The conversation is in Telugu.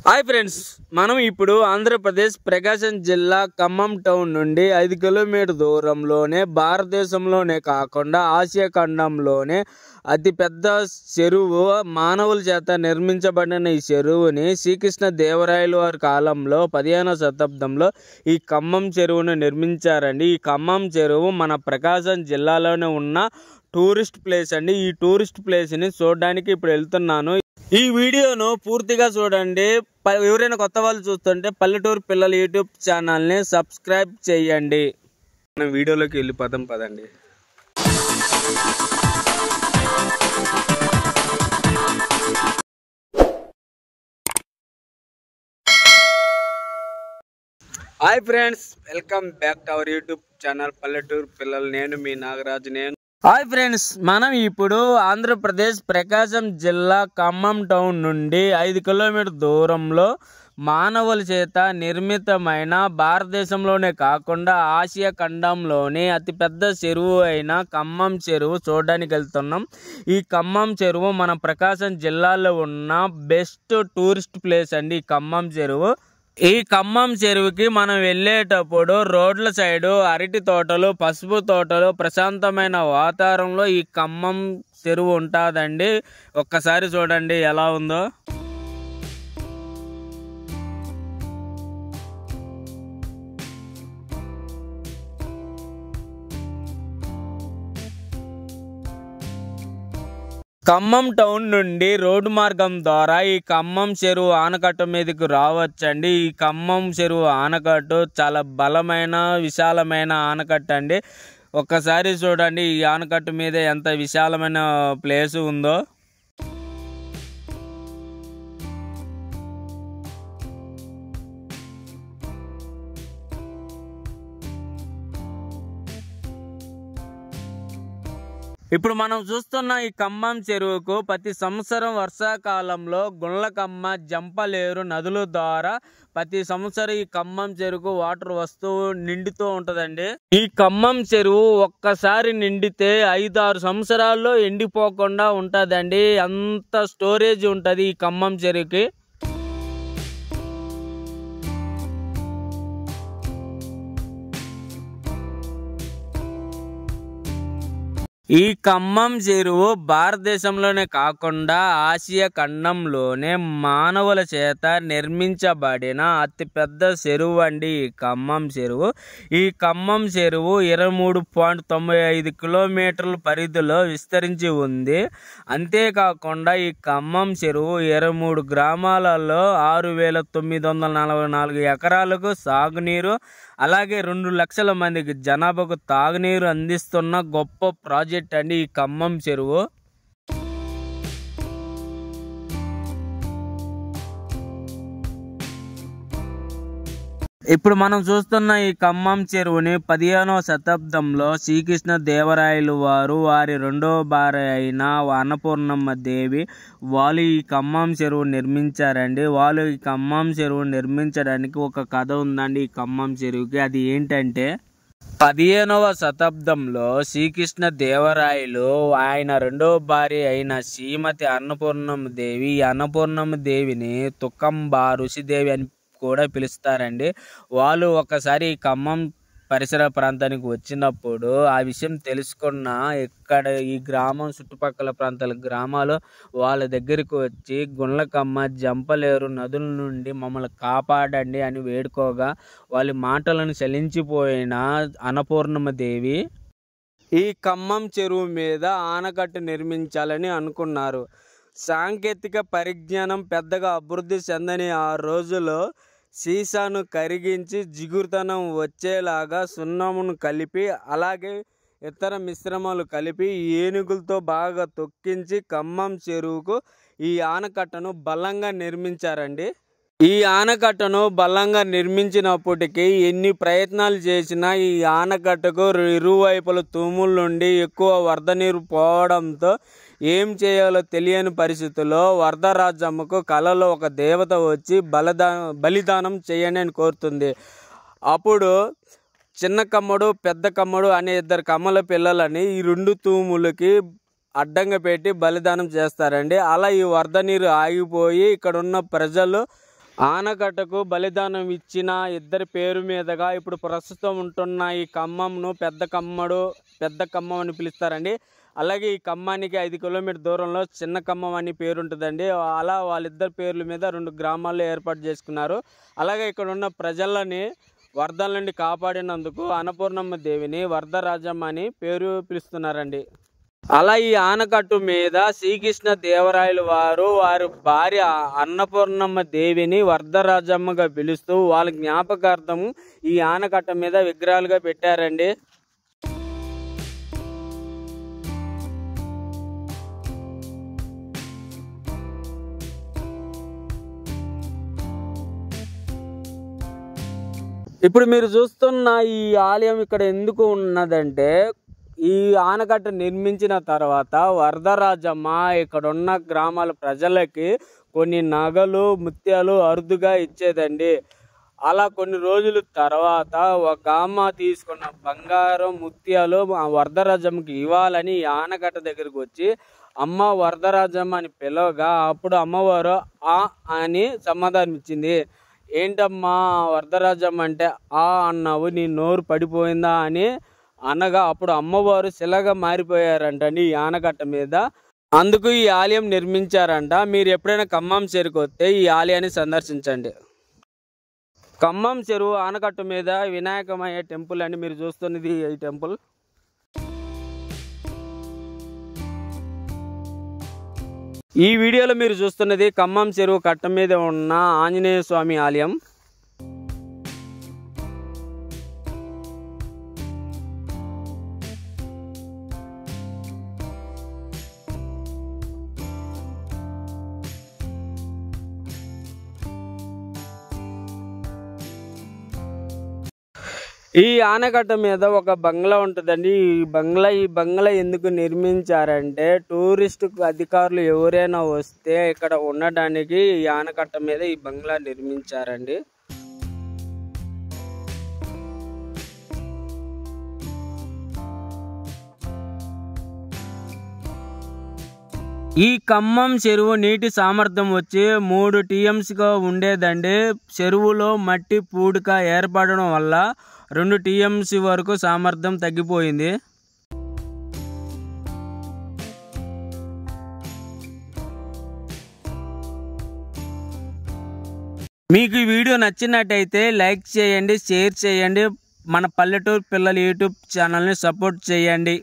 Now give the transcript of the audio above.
హాయ్ ఫ్రెండ్స్, మనం ఇప్పుడు ఆంధ్రప్రదేశ్ ప్రకాశం జిల్లా ఖమ్మం టౌన్ నుండి 5 కిలోమీటర్ దూరంలోనే భారతదేశంలోనే కాకుండా ఆసియా ఖండంలోనే అతిపెద్ద చెరువు మానవుల చేత నిర్మించబడిన ఈ చెరువుని శ్రీకృష్ణ దేవరాయల వారి కాలంలో 15వ శతాబ్దంలో ఈ ఖమ్మం చెరువును నిర్మించారండి. ఈ ఖమ్మం చెరువు మన ప్రకాశం జిల్లాలోనే ఉన్న టూరిస్ట్ ప్లేస్ అండి. ఈ టూరిస్ట్ ప్లేస్ని చూడడానికి ఇప్పుడు వెళ్తున్నాను. ఈ వీడియోను పూర్తిగా చూడండి. ఎవరైనా కొత్త వాళ్ళు చూస్తుంటే పల్లెటూరు పిల్లల యూట్యూబ్ ఛానల్ని సబ్స్క్రైబ్ చేయండి. మనం వీడియోలోకి వెళ్ళిపోతాం పదండి. Hi friends, welcome back to our YouTube channel పల్లెటూరు పిల్లలు. నేను మీ నాగరాజు. హాయ్ ఫ్రెండ్స్, మనం ఇప్పుడు ఆంధ్రప్రదేశ్ ప్రకాశం జిల్లా ఖమ్మం టౌన్ నుండి 5 కిలోమీటర్ దూరంలో మానవుల చేత నిర్మితమైన భారతదేశంలోనే కాకుండా ఆసియా ఖండంలోని అతిపెద్ద చెరువు అయిన ఖమ్మం చెరువు చూడడానికి వెళ్తున్నాం. ఈ ఖమ్మం చెరువు మన ప్రకాశం జిల్లాలో ఉన్న బెస్ట్ టూరిస్ట్ ప్లేస్ అండి. ఈ ఖమ్మం చెరువు. ఈ ఖమ్మం చెరువుకి మనం వెళ్ళేటప్పుడు రోడ్ల సైడు అరటి తోటలు, పసుపు తోటలు, ప్రశాంతమైన వాతావరణంలో ఈ ఖమ్మం చెరువు ఉంటుందండి. ఒక్కసారి చూడండి ఎలా ఉందో. ఖమ్మం టౌన్ నుండి రోడ్డు మార్గం ద్వారా ఈ ఖమ్మం చెరువు ఆనకట్ట మీదకి రావచ్చండి. ఈ ఖమ్మం చెరువు ఆనకట్టు చాలా బలమైన విశాలమైన ఆనకట్ట అండి. ఒక్కసారి చూడండి ఈ ఆనకట్టు మీద ఎంత విశాలమైన ప్లేస్ ఉందో. ఇప్పుడు మనం చూస్తున్న ఈ ఖమ్మం చెరువుకు ప్రతి సంవత్సరం వర్షాకాలంలో గుండ్లకమ్మ, జంపలేరు నదుల ద్వారా ప్రతి సంవత్సరం ఈ ఖమ్మం చెరువుకు వాటర్ వస్తూ నిండుతూ ఉంటుందండి. ఈ ఖమ్మం చెరువు ఒక్కసారి నిండితే 5-6 సంవత్సరాల్లో ఎండిపోకుండా ఉంటుందండి. అంత స్టోరేజ్ ఉంటుంది ఈ ఖమ్మం చెరువుకి. ఈ ఖమ్మం చెరువు భారతదేశంలోనే కాకుండా ఆసియా ఖండంలోనే మానవుల చేత నిర్మించబడిన అతిపెద్ద చెరువు అండి ఈ ఖమ్మం చెరువు. ఈ ఖమ్మం చెరువు 23.95 కిలోమీటర్ల పరిధిలో విస్తరించి ఉంది. అంతేకాకుండా ఈ ఖమ్మం చెరువు 23 గ్రామాలలో 6,944 ఎకరాలకు సాగునీరు, అలాగే 2 లక్షల మందికి జనాభాకు తాగునీరు అందిస్తున్న గొప్ప ప్రాజెక్ట్ అండి ఈ ఖమ్మం చెరువు. ఇప్పుడు మనం చూస్తున్న ఈ ఖమ్మం చెరువుని 15వ శతాబ్దంలో శ్రీకృష్ణ దేవరాయలు వారు వారి 2వ భార్య అయిన అన్నపూర్ణమ్మ దేవి వాళ్ళు ఈ ఖమ్మం చెరువు నిర్మించారండి. వాళ్ళు ఈ ఖమ్మం చెరువు నిర్మించడానికి ఒక కథ ఉందండి ఈ ఖమ్మం చెరువుకి. అది ఏంటంటే 15వ శతాబ్దంలో శ్రీకృష్ణ దేవరాయలు ఆయన 2వ భార్య అయిన శ్రీమతి అన్నపూర్ణమ్మ దేవి, ఈ అన్నపూర్ణమ్మ దేవిని తుకంబ ఋషిదేవి అని కూడా పిలుస్తారండి. వాళ్ళు ఒకసారి ఈ ఖమ్మం పరిసర ప్రాంతానికి వచ్చినప్పుడు ఆ విషయం తెలుసుకున్న ఇక్కడ ఈ గ్రామం చుట్టుపక్కల ప్రాంతాల గ్రామాలు వాళ్ళ దగ్గరికి వచ్చి గుండ్లకమ్మ, జంపలేరు నదుల నుండి మమ్మల్ని కాపాడండి అని వేడుకోగా వాళ్ళ మాటలను చలించిపోయిన అన్నపూర్ణమ్మ దేవి ఈ ఖమ్మం చెరువు మీద ఆనకట్ట నిర్మించాలని అనుకున్నారు. సాంకేతిక పరిజ్ఞానం పెద్దగా అభివృద్ధి చెందని ఆ రోజులో సీసాను కరిగించి జిగురుతనం వచ్చేలాగా సున్నమును కలిపి, అలాగే ఇతర మిశ్రమాలు కలిపి ఏనుగులతో బాగా తొక్కించి ఖమ్మం చెరువుకు ఈ ఆనకట్టను బలంగా నిర్మించారండి. ఈ ఆనకట్టను బలంగా నిర్మించినప్పటికీ ఎన్ని ప్రయత్నాలు చేసినా ఈ ఆనకట్టకు ఇరువైపుల తూముల నుండి ఎక్కువ వరద నీరు పోవడంతో ఏం చేయాలో తెలియని పరిస్థితుల్లో వరదరాజమ్మకు కలలో ఒక దేవత వచ్చి బలిదానం చేయని అని కోరుతుంది. అప్పుడు చిన్న కమ్మడు, పెద్ద కమ్మడు అనే 2 కమ్మల పిల్లలని ఈ 2 తూములకి అడ్డంగా పెట్టి బలిదానం చేస్తారండి. అలా ఈ వరద నీరు ఆగిపోయి ఇక్కడ ఉన్న ప్రజలు ఆనకట్టకు బలిదానం ఇచ్చిన ఇద్దరి పేరు మీదుగా ఇప్పుడు ప్రస్తుతం ఉంటున్న ఈ ఖమ్మంను పెద్ద ఖమ్మం అని పిలుస్తారండి. అలాగే ఈ ఖమ్మానికి 5 కిలోమీటర్ దూరంలో చిన్న ఖమ్మం అని పేరు ఉంటుందండి. అలా వాళ్ళిద్దరి పేర్ల మీద 2 గ్రామాల్లో ఏర్పాటు చేసుకున్నారు. అలాగే ఇక్కడ ఉన్న ప్రజలని వరదల నుండి కాపాడినందుకు అన్నపూర్ణమ్మ దేవిని వరదరాజమ్మ అని పేరు పిలుస్తున్నారండి. అలా ఈ ఆనకట్టు మీద శ్రీకృష్ణ దేవరాయలు వారు వారి భార్య అన్నపూర్ణమ్మ దేవిని వరదరాజమ్మగా పిలుస్తూ వాళ్ళ జ్ఞాపకార్థం ఈ ఆనకట్ట మీద విగ్రహాలుగా పెట్టారండి. ఇప్పుడు మీరు చూస్తున్న ఈ ఆలయం ఇక్కడ ఎందుకు ఉన్నదంటే, ఈ ఆనకట్ట నిర్మించిన తర్వాత వరదరాజమ్మ ఇక్కడ ఉన్న గ్రామాల ప్రజలకి కొన్ని నగలు ముత్యాలు అరుదుగా ఇచ్చేదండి. అలా కొన్ని రోజుల తర్వాత ఒక అమ్మ తీసుకున్న బంగారం ముత్యాలు వరదరాజమ్మకి ఇవ్వాలని ఈ ఆనకట్ట దగ్గరికి వచ్చి అమ్మ వరదరాజమ్మ అని పిలవగా అప్పుడు అమ్మవారు ఆ అని సమాధానం ఇచ్చింది. ఏంటమ్మా వరదరాజమ్మ అంటే ఆ అన్నావు, నీ నోరు పడిపోయిందా అని అనగా అప్పుడు అమ్మవారు శిలగా మారిపోయారంటండి ఈ ఆనకట్ట మీద. అందుకు ఈ ఆలయం నిర్మించారంట. మీరు ఎప్పుడైనా ఖమ్మం చెరువుకు వస్తే ఈ ఆలయాన్ని సందర్శించండి. ఖమ్మం చెరువు ఆనకట్ట మీద వినాయకమయ్య టెంపుల్ అని మీరు చూస్తున్నది ఈ టెంపుల్. ఈ వీడియోలో మీరు చూస్తున్నది ఖమ్మం చెరువు కట్ట మీద ఉన్న ఆంజనేయ స్వామి ఆలయం. ఈ ఆనకట్ట మీద ఒక బంగ్లా ఉంటుందండి. ఈ బంగ్లా ఎందుకు నిర్మించారంటే టూరిస్ట్ అధికారులు ఎవరైనా వస్తే ఇక్కడ ఉండడానికి ఈ ఆనకట్ట మీద ఈ బంగ్లా నిర్మించారండి. ఈ ఖమ్మం చెరువు నీటి సామర్థ్యం వచ్చి 3 TMCగా ఉండేదండి. చెరువులో మట్టి పూడిక ఏర్పడడం వల్ల 2 TMC వరకు సామర్థ్యం తగ్గిపోయింది. మీకు ఈ వీడియో నచ్చినట్టయితే లైక్ చేయండి, షేర్ చేయండి, మన పల్లెటూరు పిల్లల యూట్యూబ్ ఛానల్ని సపోర్ట్ చేయండి.